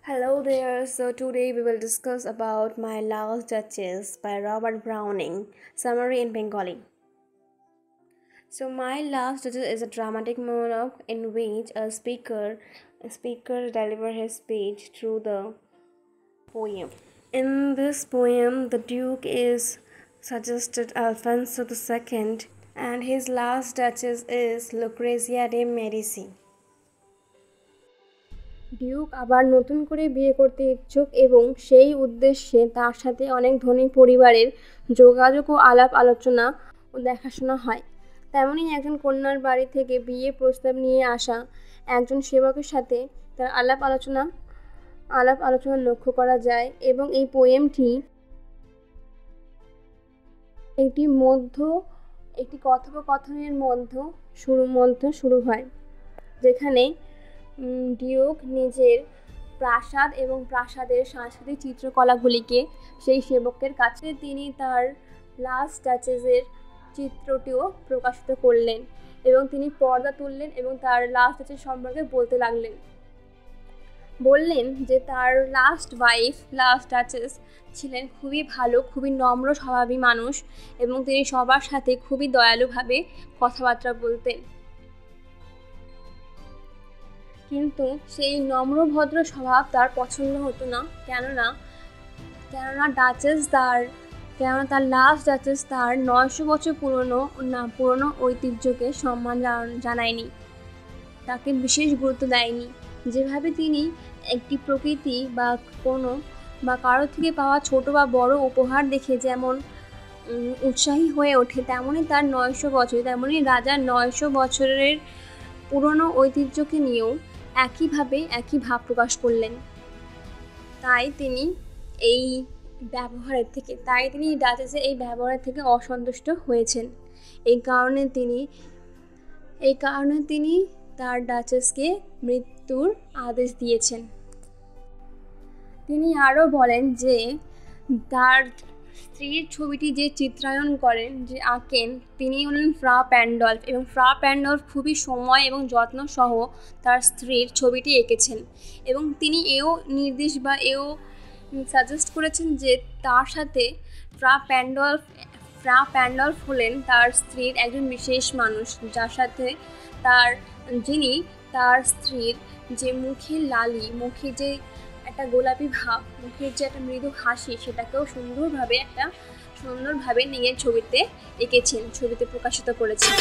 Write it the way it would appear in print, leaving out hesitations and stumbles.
Hello there. So today we will discuss about My Last Duchess by Robert Browning. Summary in Bengali. So My Last Duchess is a dramatic monologue in which a speaker delivers his speech through the poem. In this poem, the Duke is suggested Alfonso II, and his last Duchess is Lucrezia de Medici. Duke আবার নতুন করে বিয়ে করতে ইচ্ছুক এবং সেই উদ্দেশ্যে তার সাথে অনেক ধনী পরিবারের যোগাযোগ ও আলাপ আলোচনা ও দেখাশোনা হয়। তেমনই একজন কন্যার বাড়ি থেকে বিয়ে প্রস্তাব নিয়ে আসা একজন সেবকের সাথে তার আলাপ আলোচনা লক্ষ্য করা যায় এবং এই পোয়েমটি একটি কথোপকথনের মধ্যে শুরু হয়, যেখানে ডিউক নিজের প্রাসাদ এবং প্রাসাদের সাংস্কৃতিক চিত্রকলাগুলিকে সেই সেবকের কাছে তিনি তার লাস্ট ডাচেসের চিত্রটিও প্রকাশিত করলেন এবং তিনি পর্দা তুললেন এবং তার লাস্ট ডাচেস সম্পর্কে বললেন যে তার লাস্ট ডাচেস ছিলেন খুবই ভালো, খুবই নম্র স্বভাবী মানুষ এবং তিনি সবার সাথে খুবই দয়ালুভাবে কথাবার্তা বলতেন। কিন্তু সেই নম্রভদ্র স্বভাব তার পছন্দ হতো না, কেননা তার লাস্ট ডাচেস তার 900 বছর পুরনো ঐতিহ্যকে সম্মান জানায়নি, তাকে বিশেষ গুরুত্ব দেয়নি। যেভাবে তিনি একটি প্রকৃতি বা কারো থেকে পাওয়া ছোট বা বড় উপহার দেখে যেমন উৎসাহী হয়ে ওঠে, তেমনই তার 900 বছর, তেমনই রাজার 900 বছরের পুরনো ঐতিহ্যকে নিয়েও একই ভাব প্রকাশ করলেন। তাই তিনি ডাচেসের এই ব্যবহারের থেকে অসন্তুষ্ট হয়েছেন। এই কারণে তিনি তার ডাচেসকে মৃত্যুর আদেশ দিয়েছেন। তিনি আরও বলেন যে তার স্ত্রীর ছবিটি যে চিত্রায়ন করেন, যে আঁকেন, তিনি হলেন ফ্রা প্যান্ডলফ, এবং ফ্রা প্যান্ডলফ খুবই সময় এবং যত্ন সহ তার স্ত্রীর ছবিটি এঁকেছেন এবং তিনি এও সাজেস্ট করেছেন যে তার সাথে ফ্রা প্যান্ডলফ হলেন তার স্ত্রীর একজন বিশেষ মানুষ, যার সাথে যিনি তার স্ত্রীর যে মুখের লালি, মুখে যে একটা গোলাপি ভাব, মুখের যে একটা মৃদু হাসি, সেটাকেও সুন্দরভাবে নিজের ছবিতে প্রকাশিত করেছেন।